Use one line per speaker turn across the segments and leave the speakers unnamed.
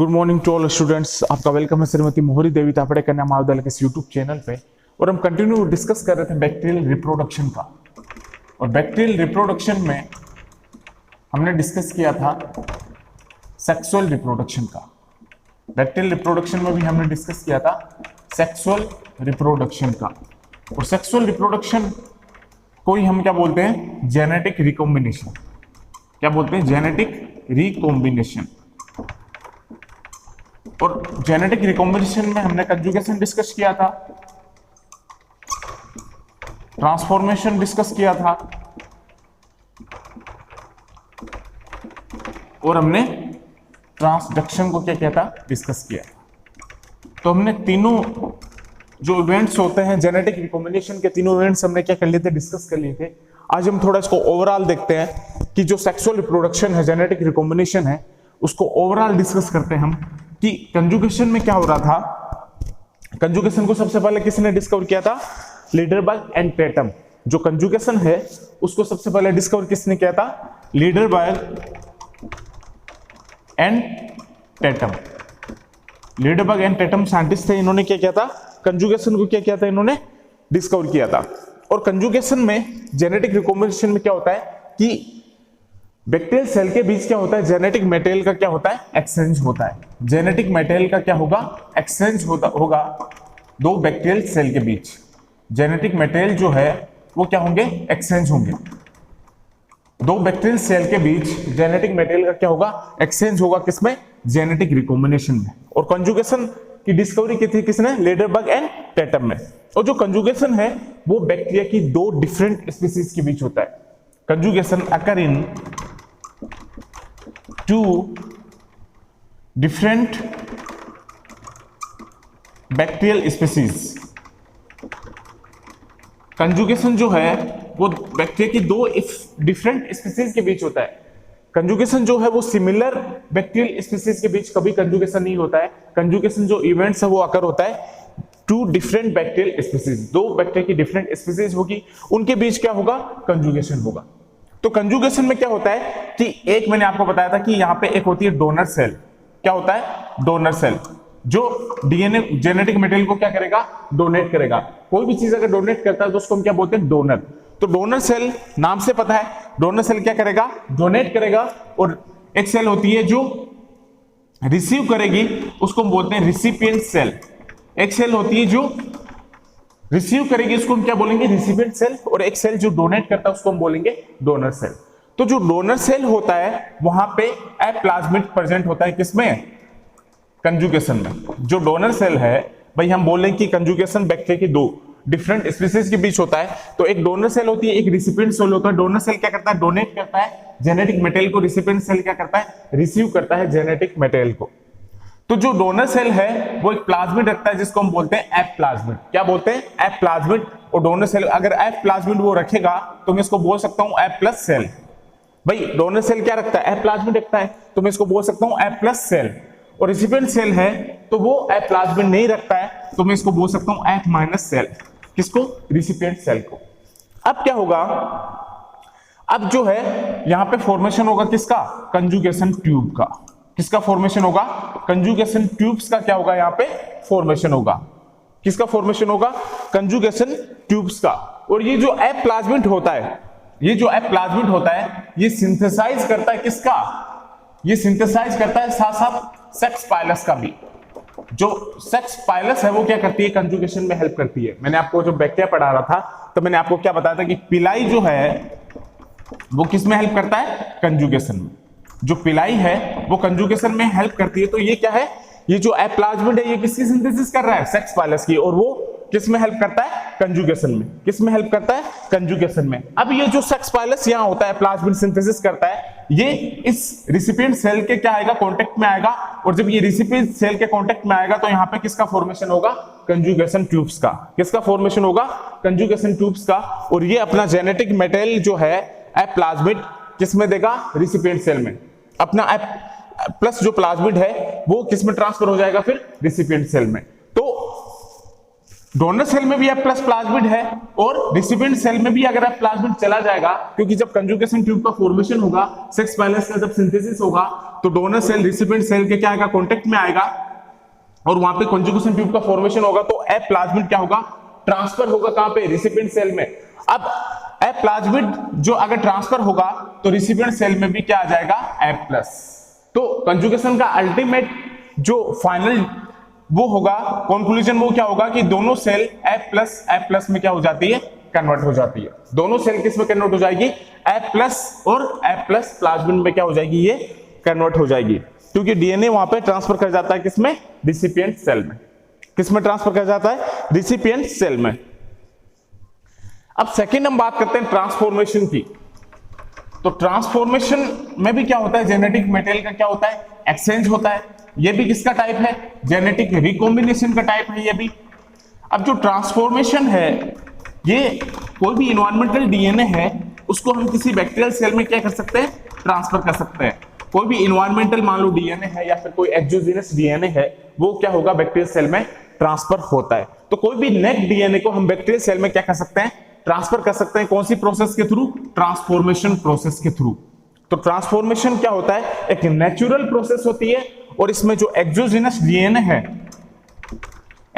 Good morning to all students. आपका welcome है श्रीमती मोहरी देवी तापड़े कन्या महाविद्यालय के इस यूट्यूब चैनल पे। और हम कंटिन्यू डिस्कस कर रहे थे बैक्टीरियल रिप्रोडक्शन का। और बैक्टीरियल रिप्रोडक्शन में हमने डिस्कस किया था सेक्सुअल रिप्रोडक्शन का। बैक्टीरियल रिप्रोडक्शन में भी हमने डिस्कस किया था सेक्सुअल रिप्रोडक्शन का। और सेक्सुअल रिप्रोडक्शन को ही हम क्या बोलते हैं? Genetic recombination. क्या बोलते हैं? Genetic recombination. और जेनेटिक रिकॉम्बिनेशन में हमने कंजुगेशन डिस्कस किया था, ट्रांसफॉर्मेशन डिस्कस किया था, और हमने ट्रांसडक्शन को क्या किया था? डिस्कस किया। तो हमने तीनों जो इवेंट्स होते हैं जेनेटिक रिकॉम्बिनेशन के, तीनों इवेंट्स हमने क्या कर लिए थे? डिस्कस कर लिए थे। आज हम थोड़ा इसको ओवरऑल देखते हैं कि जो सेक्सुअल रिप्रोडक्शन है, जेनेटिक रिकॉम्बिनेशन है, उसको ओवरऑल डिस्कस करते हैं हम कि कंजुगेशन में क्या हो रहा था। कंजुगेशन को सबसे पहले किसने डिस्कवर किया था? Lederberg and Tetam. जो कंजुगेशन है उसको सबसे पहले डिस्कवर किसने किया था? Lederberg and Tetam. Lederberg and Tetam scientist थे। इन्होंने क्या किया था? कंजुगेशन को क्या किया था? इन्होंने डिस्कवर किया था। और कंजुगेशन में जेनेटिक रिकॉम्बिनेशन में क्या होता है कि बैक्टीरियल सेल के बीच क्या होता है? जेनेटिक मटेरियल का क्या होता है? एक्सचेंज होता है। जेनेटिक मटेरियल का क्या होगा? एक्सचेंज होगा दो बैक्टीरियल सेल के बीच। जेनेटिक मटेरियल जो है वो क्या होंगे? एक्सचेंज होंगे। दो बैक्टीरियल सेल के बीच जेनेटिक मटेरियल का क्या होगा? एक्सचेंज होगा। किसमें? जेनेटिक रिकॉम्बिनेशन में। और कंजुगेशन की डिस्कवरी की थी किसने? लीडरबर्ग एंड टेटम में। और जो कंजुगेशन है वो बैक्टीरिया की दो डिफरेंट स्पीसीज के बीच होता है। Conjugation occur in two different bacterial species. Conjugation जो है वो बैक्टीरिया की दो डिफरेंट स्पीसीज के बीच होता है। कंजुगेशन जो है वो सिमिलर बैक्टीरियल स्पीसीज के बीच कभी कंजुगेशन नहीं होता है। कंजुगेशन जो इवेंट्स है वो अकर होता है टू डिफरेंट बैक्टीरियल स्पीसीज। दो बैक्टीरिया की डिफरेंट स्पीसीज होगी, उनके बीच क्या होगा? कंजुगेशन होगा। तो कंजुगेशन में क्या होता है कि एक मैंने आपको बताया था कि यहां पे एक होती है डोनर सेल। क्या होता है? डोनर सेल, जो डीएनए जेनेटिक मटेरियल को क्या करेगा? डोनेट करेगा। कोई भी चीज अगर डोनेट करता है तो उसको हम क्या बोलते हैं? डोनर। तो डोनर सेल नाम से पता है, डोनर सेल क्या करेगा? डोनेट करेगा। और एक सेल होती है जो रिसीव करेगी, उसको हम बोलते हैं रिसिपिएंट सेल। एक सेल होती है जो रिसीव करेगी, उसको हम क्या बोलेंगे? Recipient cell. और एक सेल जो डोनेट करता है उसको हम बोलेंगे डोनर सेल। तो जो डोनर सेल होता है वहां पे एप्लाज्मिड प्रेजेंट होता है। किसमें? कंजुगेशन में। जो डोनर सेल है भाई, हम बोलें कि कंजुगेशन बैक्टीरिया की दो डिफरेंट स्पीसीज के बीच होता है। तो एक डोनर सेल होती है, एक रिसिपिएंट सेल होता है। डोनर सेल क्या करता है? डोनेट करता है जेनेटिक मटेरियल को। रिसिपिएंट सेल क्या करता है? रिसीव करता है जेनेटिक मटेरियल को। तो जो डोनर सेल है वो एक प्लाज्मिड रखता है जिसको हम बोलते हैं एप प्लाज्मिड। क्या बोलते हैं? App plasmid. और डोनर सेल अगर एप प्लाज्मिड वो रखेगा तो मैं इसको बोल सकता हूं एप प्लस सेल। भाई डोनर सेल क्या रखता है? एप प्लाज्मिड रखता है, तो मैं इसको बोल सकता हूं एप प्लस सेल। और रिसिपिएंट सेल है तो वो एप प्लाज्मिड नहीं रखता है, तो मैं इसको बोल सकता हूं एप माइनस सेल। किसको? रिसिपिएंट सेल को। अब क्या होगा? अब जो है यहां पे फॉर्मेशन होगा किसका? कंजुगेशन ट्यूब का। किसका फॉर्मेशन होगा? कंजुगेशन ट्यूब्स का क्या होगा? यहां पे फॉर्मेशन होगा। किसका फॉर्मेशन होगा? कंजुगेशन ट्यूब्स का। और ये जो एप प्लाज्मिड होता है, ये जो एप प्लाज्मिड होता है, ये सिंथेसाइज करता है किसका? ये सिंथेसाइज करता है साथ साथ सेक्स पाइलस का भी। जो सेक्स पाइलस है वो क्या करती है? कंजुगेशन में हेल्प करती है। मैंने आपको जो बैक्टीरिया पढ़ा रहा था तो मैंने आपको क्या बताया था कि पिलाई जो है वो किस में हेल्प करता है? कंजुगेशन में। जो पिलाई है वो कंजुगेशन में हेल्प करती है। तो ये क्या है? ये जो एप प्लाज्मिड है ये किसकी सिंथेसिस कर रहा है? सेक्स पाइलस की। और वो किस में हेल्प करता है? कंजुगेशन में। किस में हेल्प करता है? कंजुगेशन में। अब ये जो सेक्स पाइलस यहां होता है, प्लाज्मिड सिंथेसिस करता है, ये इस रिसिपिएंट सेल के क्या आएगा? कांटेक्ट में आएगा। और जब ये रिसिपिएंट सेल के कांटेक्ट में आएगा तो यहां पे किसका फॉर्मेशन होगा? कंजुगेशन ट्यूब्स का। किसका फॉर्मेशन होगा? कंजुगेशन ट्यूब्स का। और ये अपना जेनेटिक मटेरियल जो है एप प्लाज्मिड किस में देगा? रिसिपिएंट सेल में। अपना एप प्लस जो प्लाज्मिड है वो किस में ट्रांसफर हो जाएगा? फिर रिसिपिएंट सेल में। तो डोनर सेल में भी F प्लस प्लाज्मिड है और रिसिपिएंट सेल में भी अगर F प्लाज्मिड चला जाएगा, क्योंकि जब कंजुगेशन ट्यूब का फॉर्मेशन होगा, सेक्स बैलेंस का जब सिंथेसिस होगा, तो डोनर सेल रिसिपिएंट सेल के क्या आएगा, कांटेक्ट में आएगा और वहां पे कंजुगेशन ट्यूब का फॉर्मेशन होगा, तो F प्लाज्मिड क्या होगा, ट्रांसफर होगा कहां पे, रिसिपिएंट सेल में। अब F प्लाज्मिड जो अगर ट्रांसफर होगा तो रिसिपिएंट सेल में भी क्या आ जाएगा, F प्लस। तो कंजुगेशन का अल्टीमेट जो फाइनल वो होगा, कंक्लूजन वो क्या होगा कि दोनों सेल F प्लस में क्या हो जाती है, कन्वर्ट हो जाती है। दोनों सेल किस में कन्वर्ट हो जाएगी, F प्लस और F प्लस प्लाज्मिड में क्या हो जाएगी, ये कन्वर्ट हो जाएगी, क्योंकि डीएनए वहां पे ट्रांसफर कर जाता है किसमें, रिसिपिएंट सेल में। किसमें ट्रांसफर कर जाता है, रिसिपिएंट सेल में। अब सेकंड हम बात करते हैं ट्रांसफॉर्मेशन की। तो ट्रांसफॉर्मेशन में भी क्या होता है, जेनेटिक मटेरियल का क्या होता है, एक्सचेंज होता है। ये भी किसका टाइप है, जेनेटिक रिकॉम्बिनेशन का टाइप है ये भी। अब जो ट्रांसफॉर्मेशन है, ये कोई भी इन्वायरमेंटल डीएनए है उसको हम किसी बैक्टीरियल सेल में क्या कर सकते हैं, ट्रांसफर कर सकते हैं। कोई भी इन्वायरमेंटल मान लो डीएनए है या फिर कोई एक्सोजीनस डीएनए है, वो क्या होगा, बैक्टीरियल सेल में ट्रांसफर होता है। तो कोई भी नेक डीएनए को हम बैक्टीरियल सेल में क्या कर सकते हैं, ट्रांसफर कर सकते हैं। कौन सी प्रोसेस के थ्रू, ट्रांसफॉर्मेशन प्रोसेस के थ्रू। तो ट्रांसफॉर्मेशन क्या होता है, एक नेचुरल प्रोसेस होती है और इसमें जो एक्सोजीनस डीएनए है,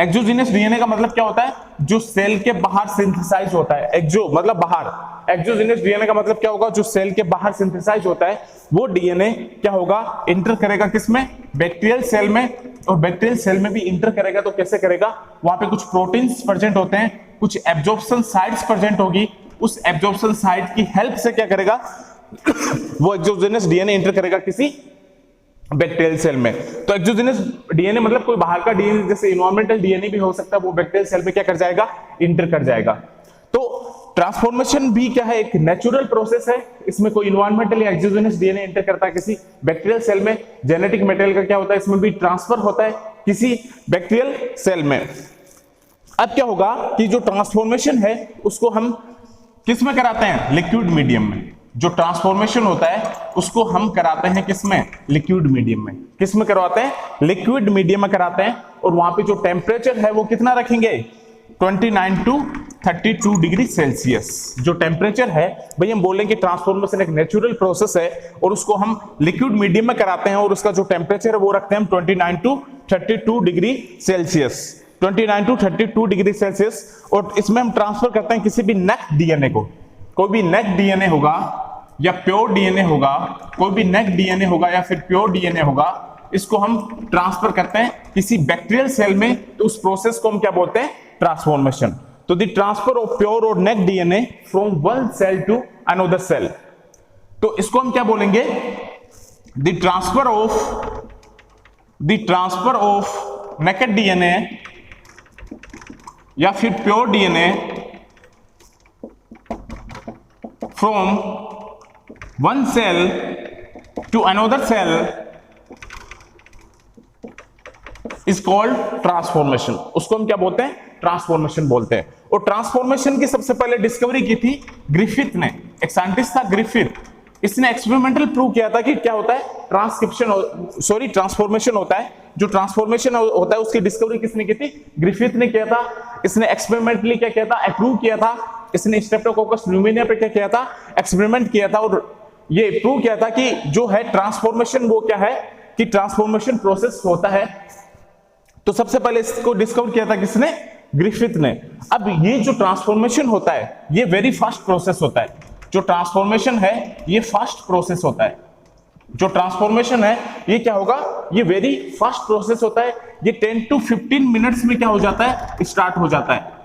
एक्सोजीनस डीएनए का मतलब क्या होता है, जो सेल के बाहर सिंथेसाइज होता है। एक्सो मतलब बाहर, एक्सोजीनस डीएनए का मतलब क्या होगा, जो सेल के बाहर सिंथेसाइज होता है, वो डीएनए क्या होगा, इंटर करेगा किसमें, बैक्टीरियल सेल में। और बैक्टीरियल सेल में भी इंटर करेगा तो कैसे करेगा, वहां पे कुछ प्रोटीन्स प्रेजेंट होते हैं, कुछ एब्जॉर्प्शन साइट्स प्रेजेंट होगी, उस एब्जॉर्प्शन साइट की हेल्प से क्या करेगा वो एक्सोजीनस डीएनए इंटर करेगा किसी बैक्टीरियल सेल में। तो एक्सोजीनस डीएनए मतलब कोई बाहर का डीएनए, जैसे इन्वायरमेंटल डीएनए भी हो सकता है, वो बैक्टीरियल सेल में क्या कर जाएगा, इंटर कर जाएगा। तो ट्रांसफॉर्मेशन भी क्या है, एक नेचुरल प्रोसेस है। इसमें कोई इन्वायरमेंटल या एक्सोजीनस डीएनए इंटर करता है किसी बैक्टीरियल सेल में। जेनेटिक मटेरियल का क्या होता है, इसमें भी ट्रांसफर होता है किसी बैक्टीरियल सेल में। अब क्या होगा कि जो ट्रांसफॉर्मेशन है उसको हम किस में कराते हैं, लिक्विड मीडियम में। जो ट्रांसफॉर्मेशन होता है उसको हम कराते हैं किसमें, लिक्विड मीडियम में। किस में करवाते हैं, लिक्विड मीडियम में कराते हैं। और वहां पे जो टेम्परेचर है वो कितना रखेंगे, 29 टू 32 डिग्री सेल्सियस। जो टेम्परेचर है भाई, हम बोलेंगे ट्रांसफॉर्मेशन एक नेचुरल प्रोसेस है और उसको हम लिक्विड मीडियम में कराते हैं और उसका जो टेम्परेचर है वो रखते हैं 29 to 32 degree Celsius. 29 to 32 degree Celsius. और इसमें हम ट्रांसफर करते हैं किसी भी नेक डीएनए को। कोई भी नेक डीएनए होगा या प्योर डीएनए होगा, कोई भी नेक डीएनए होगा या फिर प्योर डीएनए होगा, इसको हम ट्रांसफर करते हैं किसी बैक्टीरियल सेल में। तो उस प्रोसेस को हम क्या बोलते हैं, ट्रांसफॉर्मेशन। तो द ट्रांसफर ऑफ प्योर और naked DNA from one cell to another cell, तो इसको हम क्या बोलेंगे, the transfer of naked DNA या फिर pure DNA from one cell to another cell is called transformation. उसको हम क्या बोलते हैं, ट्रांसफॉर्मेशन बोलते हैं। और ट्रांसफॉर्मेशन की सबसे पहले डिस्कवरी की थी ग्रिफिथ ने, एक साइंटिस्ट था ग्रिफिथ। इसने एक्सपेरिमेंटल प्रूव किया था कि क्या होता है, ट्रांसफॉर्मेशन होता है। जो ट्रांसफॉर्मेशन होता है उसकी डिस्कवरी किसने की थी, ग्रिफिथ ने किया था। इसने एक्सपेरिमेंटली क्या किया था, अप्रूव किया था। इसने स्ट्रेप्टोकोकस न्यूमोनिया पे क्या किया था, एक्सपेरिमेंट किया था और ये प्रूव किया था कि जो है ट्रांसफॉर्मेशन वो क्या है, कि ट्रांसफॉर्मेशन प्रोसेस होता है। तो सबसे पहले इसको डिस्कवर किया था किसने, ग्रिफिथ ने। अब ये जो ट्रांसफॉर्मेशन होता है ये वेरी फास्ट प्रोसेस होता है। जो ट्रांसफॉर्मेशन है ये फास्ट प्रोसेस होता है। जो ट्रांसफॉर्मेशन है ये क्या होगा, ये वेरी फास्ट प्रोसेस होता है। ये 10 टू 15 मिनट्स में क्या हो जाता है, स्टार्ट हो जाता है।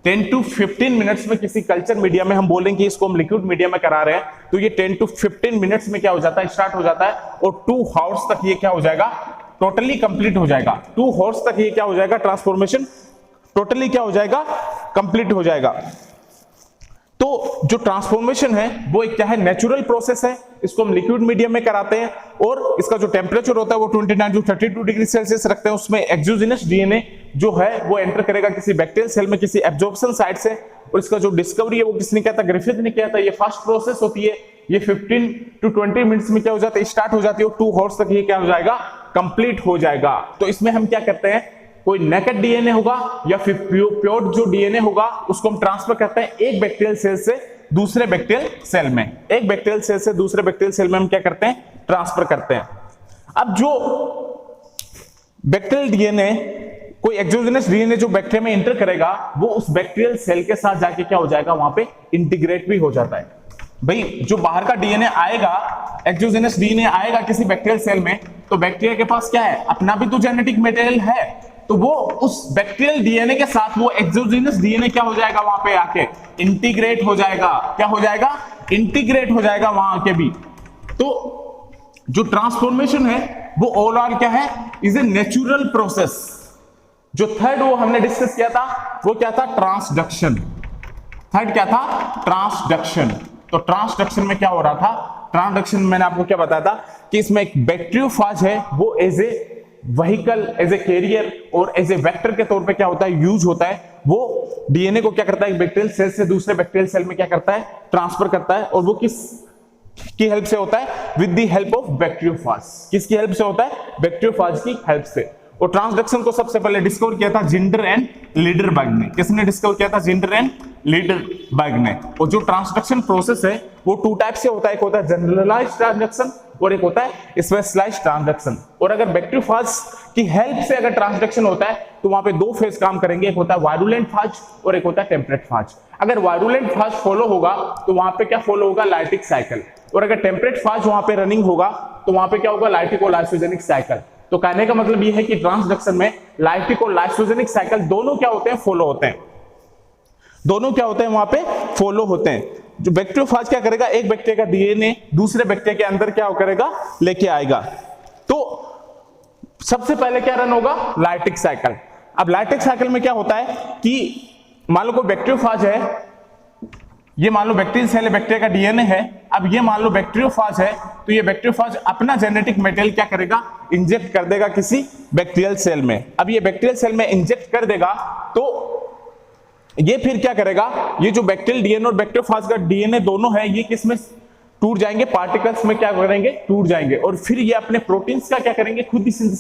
10 टू 15 मिनट्स में किसी कल्चर मीडिया में हम बोलेंगे इसको हम लिक्विड मीडिया में करा रहे हैं, तो ये 10 टू 15 मिनट्स में क्या हो जाता है, स्टार्ट हो जाता है। और 2 आवर्स तक ये क्या हो जाएगा, टोटली कंप्लीट हो जाएगा। 2 आवर्स तक ये क्या हो जाएगा, ट्रांसफॉर्मेशन टोटली क्या हो जाएगा, कंप्लीट हो जाएगा। तो जो ट्रांसफॉर्मेशन है वो एक क्या है, नेचुरल प्रोसेस है। इसको हम लिक्विड मीडियम में कराते हैं और इसका जो टेम्परेचर होता है वो 29 टू 32 डिग्री सेल्सियस रखते हैं। उसमें एक्सोजीनस डीएनए जो है वो एंटर करेगा किसी बैक्टीरियल सेल में किसी एब्जॉर्प्शन साइट से। और इसका जो डिस्कवरी है वो किसने किया था, ग्रिफिथ ने किया था। ये फास्ट प्रोसेस होती है, ये 15 टू 20 मिनट्स में क्या हो जाता है, स्टार्ट हो जाती है और 2 आवर्स तक ये क्या हो जाएगा, कंप्लीट हो जाएगा। तो इसमें हम क्या करते हैं, कोई नेकेड डीएनए होगा या फिर प्योर जो डीएनए होगा उसको हम ट्रांसफर करते हैं एक बैक्टीरियल सेल से दूसरे बैक्टीरियल सेल में। एक बैक्टीरियल सेल से दूसरे बैक्टीरियल सेल में हम क्या करते हैं, ट्रांसफर करते हैं। अब जो बैक्टीरियल डीएनए, कोई एक्सोजेनस डीएनए जो बैक्टीरिया में एंटर करेगा वो उस बैक्टीरियल सेल के साथ जाके क्या हो जाएगा, वहां पे इंटीग्रेट भी हो जाता है। भाई जो बाहर का डीएनए आएगा, एक्सोजेनस डीएनए आएगा किसी बैक्टीरियल सेल में, तो बैक्टीरिया के पास क्या है, अपना भी तो जेनेटिक मटेरियल है, तो वो उस बैक्टीरियल डीएनए के साथ वो एक्सोजेनस डीएनए क्या हो जाएगा, वहां पे आके इंटीग्रेट हो जाएगा। क्या हो जाएगा, इंटीग्रेट हो जाएगा वहां आके भी। तो जो ट्रांसफॉर्मेशन है वो ओवरऑल क्या है, इज ए नेचुरल प्रोसेस। जो थर्ड वो हमने डिस्कस किया था वो क्या था, ट्रांसडक्शन। थर्ड क्या था, ट्रांसडक्शन। तो ट्रांसडक्शन में क्या हो रहा था, ट्रांसडक्शन मैंने आपको क्या बताया था कि इसमें एक बैक्टीरियोफाज है, वो as a vehicle, as a carrier और एज ए वेक्टर के तौर पे क्या होता है, यूज होता है। वो डीएनए को क्या करता है, एक बैक्टीरियल सेल से दूसरे बैक्टीरियल सेल में क्या करता है, ट्रांसफर करता है। और वो किस की हेल्प से होता है, with the help of bacteriophage. किसकी हेल्प से होता है, बैक्टीरियोफाज की हेल्प से। और ट्रांसडक्शन को सबसे पहले डिस्कवर किया था जिंडर एंड लीडरबर्ग ने। किसने डिस्कवर किया था, जिंडर एंड लीडरबर्ग ने। और जो ट्रांसडक्शन प्रोसेस है वो टू टाइप से होता है, एक होता है जनरलाइज्ड ट्रांसडक्शन और एक होता है स्पेशलाइज्ड ट्रांसडक्शन। और अगर बैक्टीरियोफाज की हेल्प से अगर ट्रांसडक्शन होता है तो वहां पे दो फेज काम करेंगे, एक होता है वायरुलेंट फाज और एक होता है टेम्परेट फाज। अगर वायरुलेंट फाज फॉलो होगा तो वहां पे क्या फॉलो होगा, लाइटिक साइकिल। और अगर टेम्परेट फाज वहां पे रनिंग होगा तो वहां पे क्या होगा, लाइटिक और लाइसोजेनिक साइकिल। तो कहने का मतलब यह है कि ट्रांसडक्शन में लाइटिक और लाइसोजेनिक साइकिल दोनों क्या होते हैं, फॉलो होते हैं। दोनों क्या होते हैं, वहां पे फॉलो होते हैं। जो बैक्टीरियोफाज क्या करेगा, एक बैक्टीरिया का डीएनए दूसरे बैक्टीरिया के अंदर क्या करेगा, लेके आएगा। तो सबसे पहले क्या रन होगा, लाइटिक साइकिल। अब लाइटिक साइकिल में क्या होता है कि मान लो कोई बैक्टीरियोफाज है, ये मान लो बैक्टीरियल सेल है, बैक्टीरिया का डीएनए है। अब ये मान लो बैक्टीरियोफाज है, तो ये बैक्टीरियोफाज अपना जेनेटिक मटेरियल क्या करेगा, इंजेक्ट कर देगा किसी बैक्टीरियल सेल में। अब ये बैक्टीरियल सेल में इंजेक्ट कर देगा तो ये फिर क्या करेगा, ये जो बैक्टीरियल डीएनए और बैक्टीरियोफाज का डीएनए दोनों है, ये किस में टूट जाएंगे, पार्टिकल्स में क्या करेंगे, टूट जाएंगे। और फिर ये अपने प्रोटीन्स का क्या करेंगे, खुद ही सिंथेसाइज